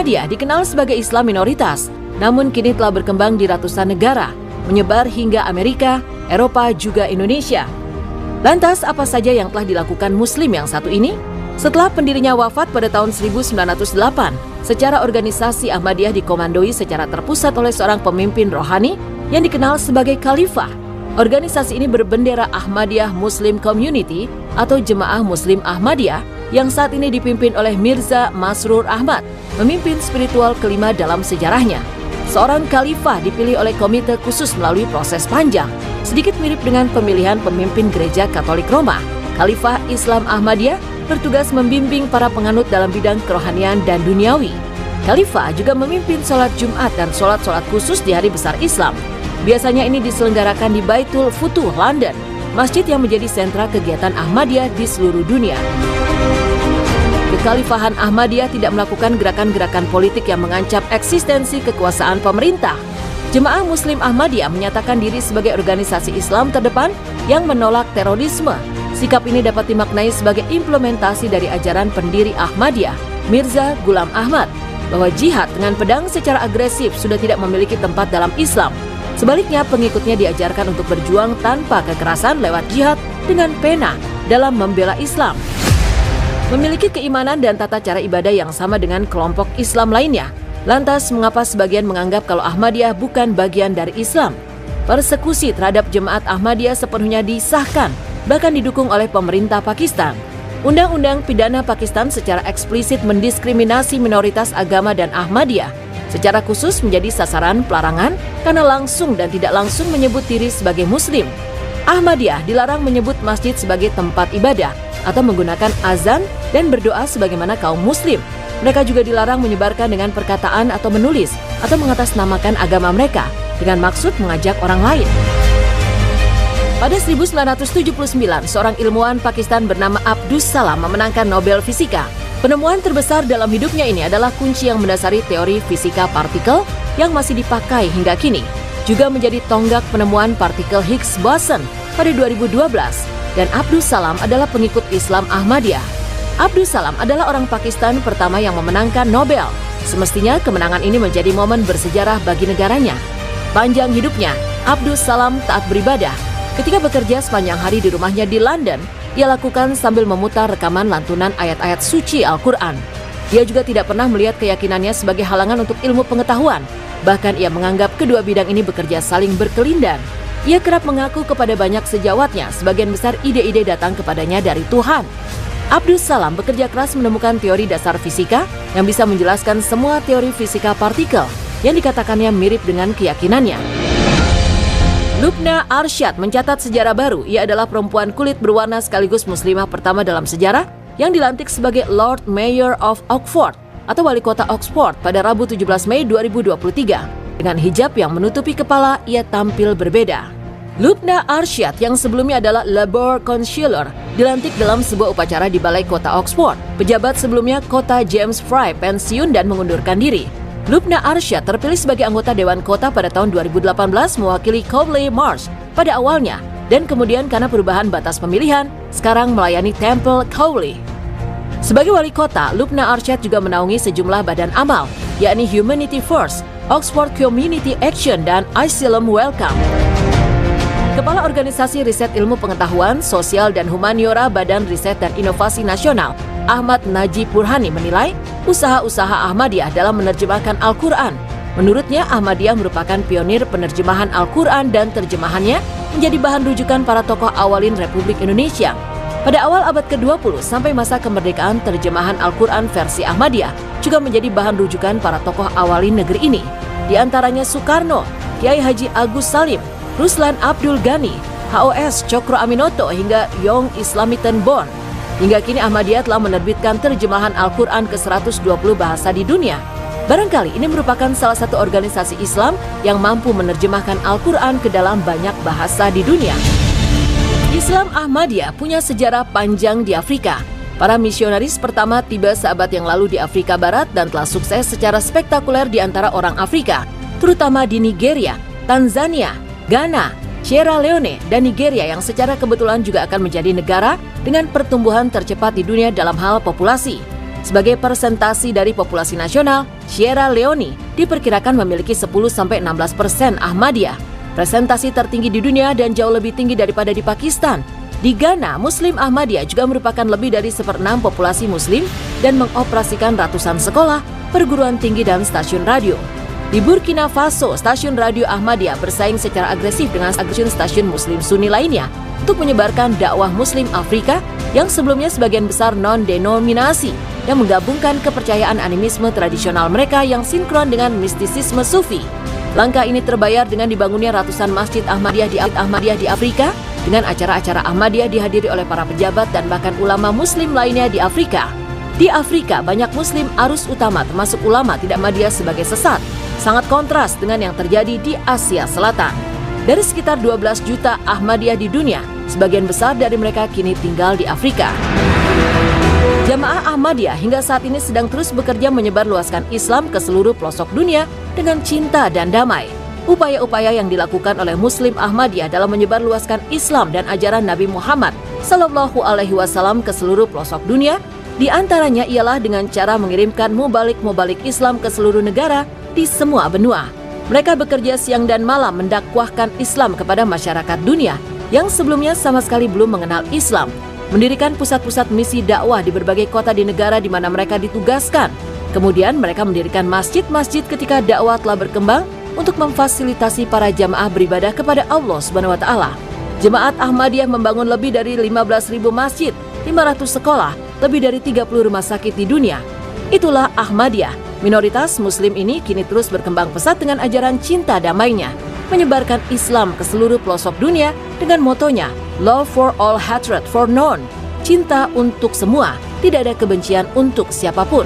Ahmadiyah dikenal sebagai Islam minoritas, namun kini telah berkembang di ratusan negara, menyebar hingga Amerika, Eropa, juga Indonesia. Lantas, apa saja yang telah dilakukan Muslim yang satu ini? Setelah pendirinya wafat pada tahun 1908, secara organisasi Ahmadiyah dikomandoi secara terpusat oleh seorang pemimpin rohani yang dikenal sebagai Khalifah. Organisasi ini berbendera Ahmadiyah Muslim Community atau Jemaah Muslim Ahmadiyah yang saat ini dipimpin oleh Mirza Masroor Ahmad, pemimpin spiritual kelima dalam sejarahnya. Seorang khalifah dipilih oleh komite khusus melalui proses panjang, sedikit mirip dengan pemilihan pemimpin gereja Katolik Roma. Khalifah Islam Ahmadiyah bertugas membimbing para penganut dalam bidang kerohanian dan duniawi. Khalifah juga memimpin sholat Jumat dan sholat-sholat khusus di hari besar Islam. Biasanya ini diselenggarakan di Baitul Futuh, London, masjid yang menjadi sentra kegiatan Ahmadiyah di seluruh dunia. Kekhalifahan Ahmadiyah tidak melakukan gerakan-gerakan politik yang mengancam eksistensi kekuasaan pemerintah. Jemaah Muslim Ahmadiyah menyatakan diri sebagai organisasi Islam terdepan yang menolak terorisme. Sikap ini dapat dimaknai sebagai implementasi dari ajaran pendiri Ahmadiyah, Mirza Ghulam Ahmad, bahwa jihad dengan pedang secara agresif sudah tidak memiliki tempat dalam Islam. Sebaliknya, pengikutnya diajarkan untuk berjuang tanpa kekerasan lewat jihad dengan pena dalam membela Islam. Memiliki keimanan dan tata cara ibadah yang sama dengan kelompok Islam lainnya. Lantas, mengapa sebagian menganggap kalau Ahmadiyah bukan bagian dari Islam? Persekusi terhadap jemaat Ahmadiyah sepenuhnya disahkan, bahkan didukung oleh pemerintah Pakistan. Undang-undang pidana Pakistan secara eksplisit mendiskriminasi minoritas agama dan Ahmadiyah. Secara khusus menjadi sasaran pelarangan karena langsung dan tidak langsung menyebut diri sebagai Muslim. Ahmadiyah dilarang menyebut masjid sebagai tempat ibadah atau menggunakan azan dan berdoa sebagaimana kaum Muslim. Mereka juga dilarang menyebarkan dengan perkataan atau menulis atau mengatasnamakan agama mereka dengan maksud mengajak orang lain. Pada 1979, seorang ilmuwan Pakistan bernama Abdus Salam memenangkan Nobel Fisika. Penemuan terbesar dalam hidupnya ini adalah kunci yang mendasari teori fisika partikel yang masih dipakai hingga kini. Juga menjadi tonggak penemuan partikel Higgs boson pada 2012. Dan Abdus Salam adalah pengikut Islam Ahmadiyah. Abdus Salam adalah orang Pakistan pertama yang memenangkan Nobel. Semestinya kemenangan ini menjadi momen bersejarah bagi negaranya. Panjang hidupnya, Abdus Salam taat beribadah. Ketika bekerja sepanjang hari di rumahnya di London, ia lakukan sambil memutar rekaman lantunan ayat-ayat suci Al-Quran. Dia juga tidak pernah melihat keyakinannya sebagai halangan untuk ilmu pengetahuan. Bahkan ia menganggap kedua bidang ini bekerja saling berkelindan. Ia kerap mengaku kepada banyak sejawatnya, sebagian besar ide-ide datang kepadanya dari Tuhan. Abdus Salam bekerja keras menemukan teori dasar fisika yang bisa menjelaskan semua teori fisika partikel yang dikatakannya mirip dengan keyakinannya. Lubna Arsyad mencatat sejarah baru. Ia adalah perempuan kulit berwarna sekaligus muslimah pertama dalam sejarah yang dilantik sebagai Lord Mayor of Oxford atau Wali Kota Oxford pada Rabu 17 Mei 2023. Dengan hijab yang menutupi kepala, ia tampil berbeda. Lubna Arsyad yang sebelumnya adalah Labour Councillor dilantik dalam sebuah upacara di Balai Kota Oxford. Pejabat sebelumnya Kota James Fry pensiun dan mengundurkan diri. Lubna Arsyad terpilih sebagai anggota Dewan Kota pada tahun 2018 mewakili Cowley Marsh pada awalnya dan kemudian karena perubahan batas pemilihan, sekarang melayani Temple Cowley. Sebagai wali kota, Lubna Arsyad juga menaungi sejumlah badan amal, yakni Humanity First, Oxford Community Action, dan Asylum Welcome. Kepala Organisasi Riset Ilmu Pengetahuan, Sosial dan Humaniora Badan Riset dan Inovasi Nasional, Ahmad Najib Burhani menilai usaha-usaha Ahmadiyah dalam menerjemahkan Al-Quran. Menurutnya, Ahmadiyah merupakan pionir penerjemahan Al-Quran dan terjemahannya menjadi bahan rujukan para tokoh awalin Republik Indonesia. Pada awal abad ke-20 sampai masa kemerdekaan, terjemahan Al-Quran versi Ahmadiyah juga menjadi bahan rujukan para tokoh awalin negeri ini. Di antaranya Soekarno, Kiai Haji Agus Salim, Ruslan Abdul Ghani, HOS Cokro Aminoto hingga Young Islamiten Bond. Hingga kini Ahmadiyah telah menerbitkan terjemahan Al-Quran ke 120 bahasa di dunia. Barangkali ini merupakan salah satu organisasi Islam yang mampu menerjemahkan Al-Quran ke dalam banyak bahasa di dunia. Islam Ahmadiyah punya sejarah panjang di Afrika. Para misionaris pertama tiba seabad yang lalu di Afrika Barat dan telah sukses secara spektakuler di antara orang Afrika, terutama di Nigeria, Tanzania, Ghana, Sierra Leone, dan Nigeria yang secara kebetulan juga akan menjadi negara dengan pertumbuhan tercepat di dunia dalam hal populasi. Sebagai persentasi dari populasi nasional, Sierra Leone diperkirakan memiliki 10-16% Ahmadiyah, presentasi tertinggi di dunia dan jauh lebih tinggi daripada di Pakistan. Di Ghana, Muslim Ahmadiyah juga merupakan lebih dari 1/6 populasi Muslim dan mengoperasikan ratusan sekolah, perguruan tinggi dan stasiun radio. Di Burkina Faso, stasiun radio Ahmadiyah bersaing secara agresif dengan stasiun Muslim Sunni lainnya untuk menyebarkan dakwah Muslim Afrika yang sebelumnya sebagian besar non-denominasi yang menggabungkan kepercayaan animisme tradisional mereka yang sinkron dengan mistisisme Sufi. Langkah ini terbayar dengan dibangunnya ratusan masjid Ahmadiyah di Afrika, dengan acara-acara Ahmadiyah dihadiri oleh para pejabat dan bahkan ulama Muslim lainnya di Afrika. Di Afrika, banyak Muslim arus utama termasuk ulama tidak Ahmadiyah sebagai sesat, sangat kontras dengan yang terjadi di Asia Selatan. Dari sekitar 12 juta Ahmadiyah di dunia, sebagian besar dari mereka kini tinggal di Afrika. Jamaah Ahmadiyah hingga saat ini sedang terus bekerja menyebarluaskan Islam ke seluruh pelosok dunia dengan cinta dan damai. Upaya-upaya yang dilakukan oleh Muslim Ahmadiyah dalam menyebarluaskan Islam dan ajaran Nabi Muhammad SAW ke seluruh pelosok dunia, di antaranya ialah dengan cara mengirimkan mubalik Islam ke seluruh negara di semua benua. Mereka bekerja siang dan malam mendakwahkan Islam kepada masyarakat dunia yang sebelumnya sama sekali belum mengenal Islam, mendirikan pusat-pusat misi dakwah di berbagai kota di negara di mana mereka ditugaskan. Kemudian mereka mendirikan masjid-masjid ketika dakwah telah berkembang untuk memfasilitasi para jamaah beribadah kepada Allah SWT. Jemaat Ahmadiyah membangun lebih dari 15.000 masjid, 500 sekolah, lebih dari 30 rumah sakit di dunia. Itulah Ahmadiyah. Minoritas Muslim ini kini terus berkembang pesat dengan ajaran cinta damainya, menyebarkan Islam ke seluruh pelosok dunia dengan motonya Love for all, hatred for none. Cinta untuk semua, tidak ada kebencian untuk siapapun.